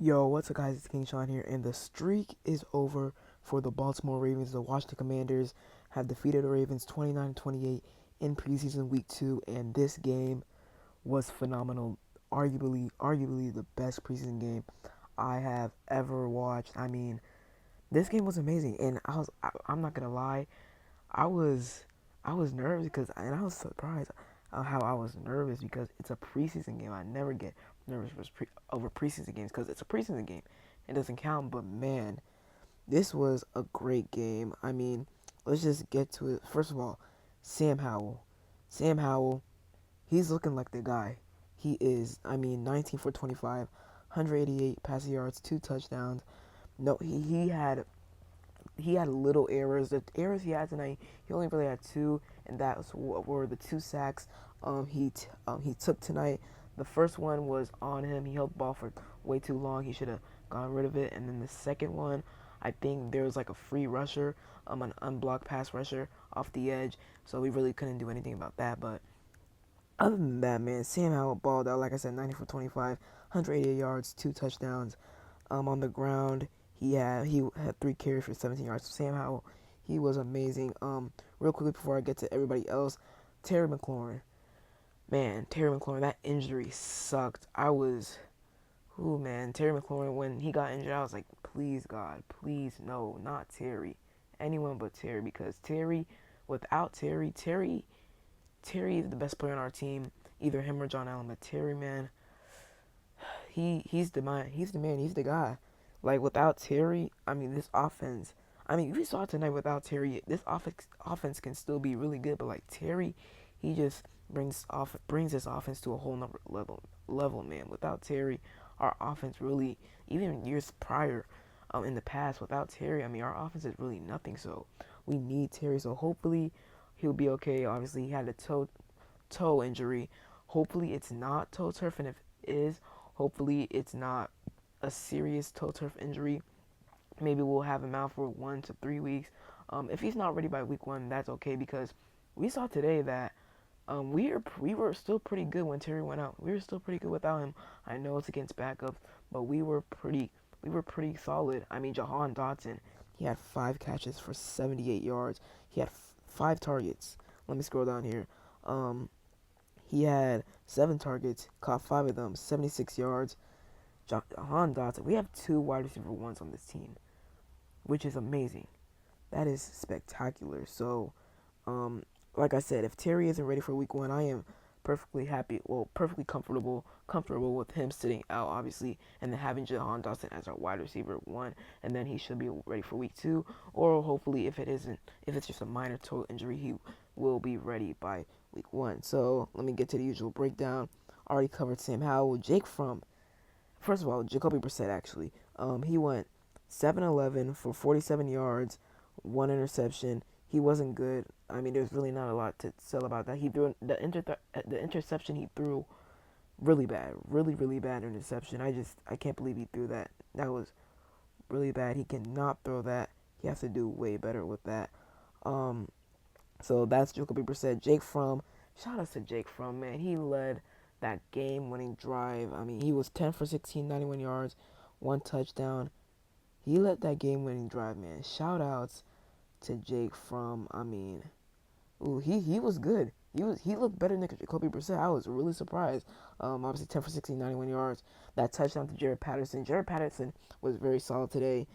Yo, what's up, guys? It's King Sean here, and the streak is over for the Baltimore Ravens. The Washington Commanders have defeated the Ravens 29-28 in preseason week 2, and this game was phenomenal. Arguably the best preseason game I have ever watched. I mean, this game was amazing, and I'm not gonna lie, I was I was nervous and I was surprised how I was nervous because it's a preseason game. I never get nervous over preseason games because it's a preseason game. It doesn't count. But man, this was a great game. I mean, let's just get to it. First of all, Sam Howell. Sam Howell, he's looking like the guy. He is. I mean, 19 for 25, 188 passing yards, 2 touchdowns. No, he had little errors. The errors he had tonight, he only really had two, and that were the 2 sacks he took tonight. The first one was on him. He held the ball for way too long. He should have gotten rid of it. And then the second one, I think there was like a free rusher, an unblocked pass rusher off the edge. So we really couldn't do anything about that. But other than that, man, Sam Howell balled out. Like I said, 90 for 25, 188 yards, 2 touchdowns. On the ground, he had 3 carries for 17 yards. So Sam Howell, he was amazing. Real quickly before I get to everybody else, Terry McLaurin. Man, Terry McLaurin, that injury sucked. Terry McLaurin, when he got injured, I was like, please, God, please, no, not Terry. Anyone but Terry, because without Terry is the best player on our team, either him or John Allen. But Terry, man, he's the man. He's the guy. Like, without Terry, I mean, this offense. I mean, we saw tonight without Terry, this offense can still be really good. But like Terry, he just brings this offense to a whole nother level, man. Without Terry, our offense really, even years prior, in the past, without Terry, I mean, our offense is really nothing. So we need Terry. So hopefully he'll be okay. Obviously, he had a toe injury. Hopefully, it's not toe turf, and if it is, hopefully it's not a serious toe turf injury. Maybe we'll have him out for 1 to 3 weeks. If he's not ready by week 1, that's okay because we saw today that we were still pretty good when Terry went out. We were still pretty good without him. I know it's against backups, but we were pretty solid. I mean, Jahan Dotson, he had 5 catches for 78 yards. He had 5 targets. Let me scroll down here. He had 7 targets, caught 5 of them, 76 yards. Jahan Dotson. We have 2 wide receiver 1s on this team, which is amazing. That is spectacular. So, like I said, if Terry isn't ready for week 1, I am perfectly comfortable with him sitting out, obviously, and then having Jahan Dawson as our wide receiver 1, and then he should be ready for week 2, or hopefully if it's just a minor toe injury, he will be ready by week 1. So let me get to the usual breakdown. Already covered Sam Howell, First of all, Jacoby Brissett actually. He went 7-11 for 47 yards, 1 interception. He wasn't good. I mean, there's really not a lot to sell about that. He threw the interception he threw really bad, really bad interception. I can't believe he threw that. That was really bad. He cannot throw that. He has to do way better with that. Um, so that's Jacoby Brissett. Jake Fromm. Shout out to Jake Fromm, man. He led that game-winning drive. I mean, he was 10 for 16, 91 yards, 1 touchdown. He led that game-winning drive, man. Shout outs to Jake Fromm. I mean, he was good. He looked better than Jacoby Brissett. I was really surprised. Obviously 10 for 16, 91 yards. That touchdown to Jared Patterson. Jared Patterson was very solid today.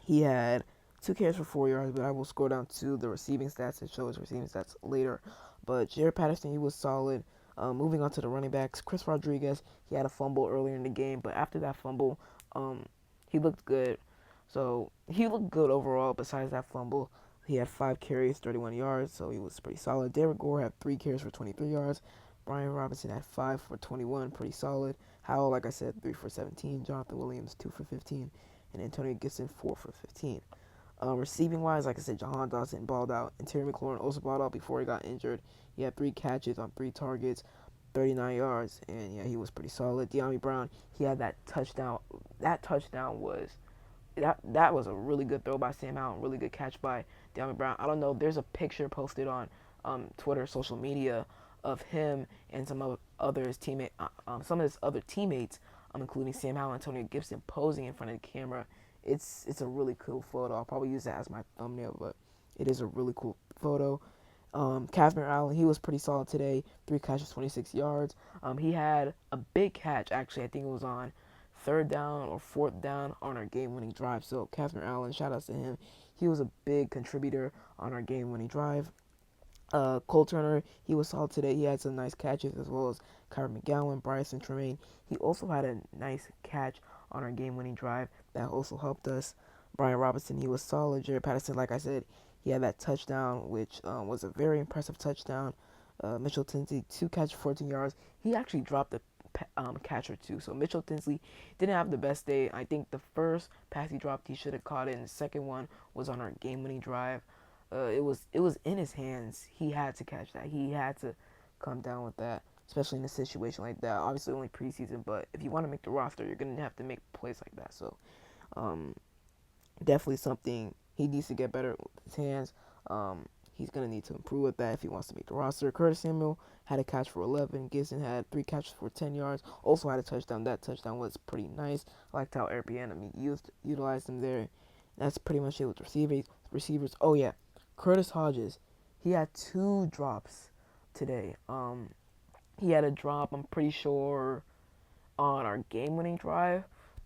He had 2 carries for 4 yards, but I will scroll down to the receiving stats and show his receiving stats later. But Jared Patterson, he was solid. Moving on to the running backs, Chris Rodriguez, he had a fumble earlier in the game, but after that fumble, he looked good. So he looked good overall. Besides that fumble, he had 5 carries, 31 yards, so he was pretty solid. Derek Gore had 3 carries for 23 yards. Brian Robinson had 5 for 21, pretty solid. Howell, like I said, 3 for 17. Jonathan Williams, 2 for 15, and Antonio Gibson, 4 for 15. Receiving wise, like I said, Jahan Dawson balled out, and Terry McLaurin also balled out before he got injured. He had 3 catches on 3 targets, 39 yards, and yeah, he was pretty solid. De'Ami Brown, he had that touchdown. That touchdown was that was a really good throw by Sam Howell, really good catch by De'Ami Brown. I don't know. There's a picture posted on Twitter, social media, of him and some of his other teammates. including Sam Howell and Antonio Gibson posing in front of the camera. It's a really cool photo. I'll probably use that as my thumbnail, but it is a really cool photo. Kazmir Allen, he was pretty solid today. 3 catches, 26 yards. He had a big catch, actually. I think it was on third down or fourth down on our game-winning drive. So Kazmir Allen, shout outs to him. He was a big contributor on our game-winning drive. Cole Turner, he was solid today. He had some nice catches as well as Kyron McGowan, Bryson Tremaine. He also had a nice catch on our game-winning drive that also helped us. Brian Robinson, he was solid. Jared Patterson, like I said, he had that touchdown, which was a very impressive touchdown. Mitchell Tinsley, 2 catches, 14 yards. He actually dropped a catch or two. So Mitchell Tinsley didn't have the best day. I think the first pass he dropped, he should have caught it, and the second one was on our game-winning drive. It was in his hands. He had to catch that. He had to come down with that, especially in a situation like that. Obviously, only preseason, but if you want to make the roster, you're gonna have to make plays like that. So, um, definitely something he needs to get better with his hands. He's gonna need to improve with that if he wants to make the roster. Curtis Samuel had a catch for 11. Gibson had 3 catches for 10 yards. Also had a touchdown. That touchdown was pretty nice. I liked how Airbnb utilized him there. That's pretty much it with receivers. Oh yeah, Curtis Hodges, he had 2 drops today. He had a drop, I'm pretty sure, on our game-winning drive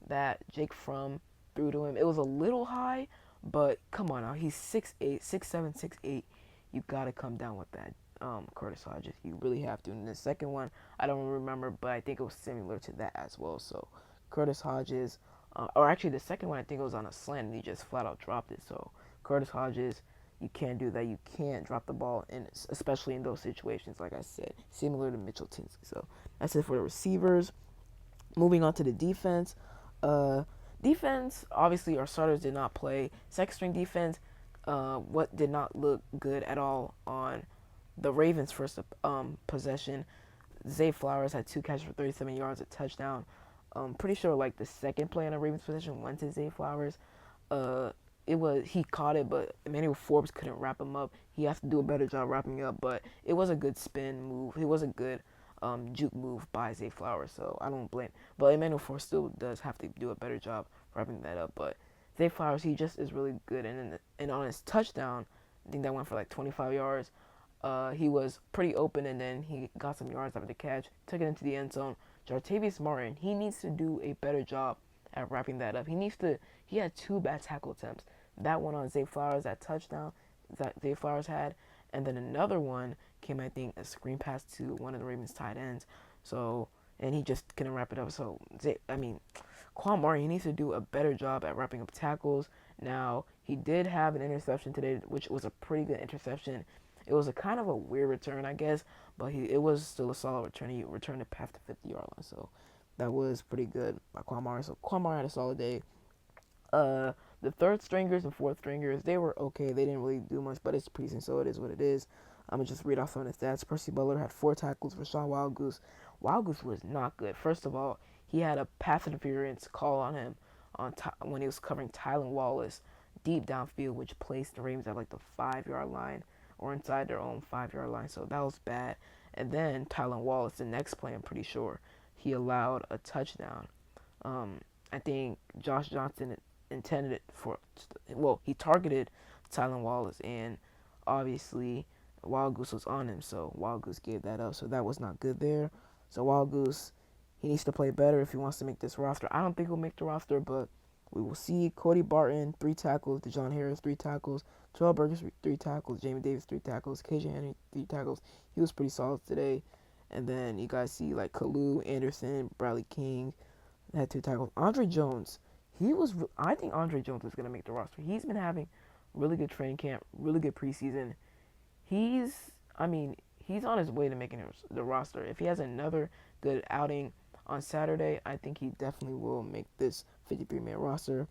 that Jake Fromm threw to him. It was a little high, but come on now, he's 6'8", 6'7", 6'8". You gotta come down with that, Curtis Hodges. You really have to. And the second one, I don't remember, but I think it was similar to that as well. So Curtis Hodges, or actually the second one, I think it was on a slant, and he just flat out dropped it. So Curtis Hodges, you can't do that. You can't drop the ball, and especially in those situations, like I said, similar to Mitchell Tinsley. So that's it for the receivers. Moving on to the defense. Defense, obviously, our starters did not play. Second string defense, what did not look good at all on the Ravens' first possession. Zay Flowers had 2 catches for 37 yards, a touchdown. Pretty sure like the second play on the Ravens' possession went to Zay Flowers. He caught it, but Emmanuel Forbes couldn't wrap him up. He has to do a better job wrapping up, but it was a good spin move. It was a good juke move by Zay Flowers, so I don't blame. But Emmanuel Forbes still does have to do a better job wrapping that up. But Zay Flowers, he just is really good, and on his touchdown, I think that went for like 25 yards. He was pretty open, and then he got some yards after the catch, took it into the end zone. Jartavius Martin, he needs to do a better job at wrapping that up. He had 2 bad tackle attempts. That one on Zay Flowers, that touchdown that Zay Flowers had, and then another one came, I think, a screen pass to one of the Ravens tight ends. So, and he just couldn't wrap it up. So, Quan Martin, he needs to do a better job at wrapping up tackles. Now, he did have an interception today, which was a pretty good interception. It was a kind of a weird return, I guess, but it was still a solid return. He returned it past the 50-yard line, so that was pretty good by Quan Martin. So Quan Martin had a solid day. The third stringers and fourth stringers, they were okay. They didn't really do much, but it's preseason, so it is what it is. I'm going to just read off some of the stats. Percy Butler had 4 tackles for Sean Wildgoose. Wildgoose was not good. First of all, he had a pass interference call on him when he was covering Tylan Wallace deep downfield, which placed the Ravens at like the 5-yard line or inside their own 5-yard line. So that was bad. And then Tylan Wallace, the next play, I'm pretty sure, he allowed a touchdown. I think Josh Johnson intended it he targeted Tylan Wallace, and obviously Wild Goose was on him, so Wild Goose gave that up, so that was not good there. So Wild Goose, he needs to play better if he wants to make this roster. I don't think he'll make the roster, but we will see. Cody Barton, 3 tackles. DeJohn Harris, 3 tackles. Terrell Burgess, 3 tackles. Jamie Davis, 3 tackles. KJ Henry, 3 tackles. He was pretty solid today. And then you guys see like Kalu, Anderson, Bradley King had 2 tackles. Andre Jones, I think Andre Jones is going to make the roster. He's been having really good training camp, really good preseason. He's on his way to making the roster. If he has another good outing on Saturday, I think he definitely will make this 53-man roster.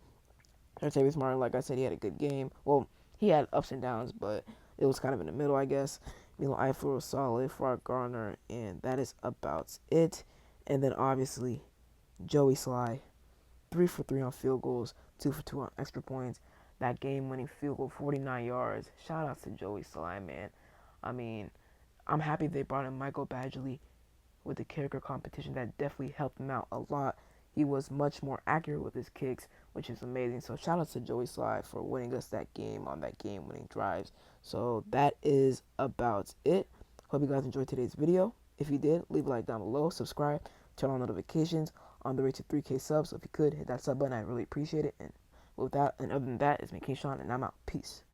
Jartavius Martin, like I said, he had a good game. Well, he had ups and downs, but it was kind of in the middle, I guess. Milo Eifler was solid, Farrah Garner, and that is about it. And then obviously, Joey Sly, 3 for 3 on field goals, 2 for 2 on extra points. That game-winning field goal, 49 yards. Shout out to Joey Sly, man. I'm happy they brought in Michael Badgley with the character competition. That definitely helped him out a lot. he was much more accurate with his kicks, which is amazing. So shout out to Joey Sly for winning us that game on that game-winning drives. So that is about it. Hope you guys enjoyed today's video. If you did, leave a like down below, subscribe, turn on notifications on the way to 3K subs. So if you could hit that sub button, I really appreciate it. And with that, and other than that, it's me, Keyshawn, and I'm out. Peace.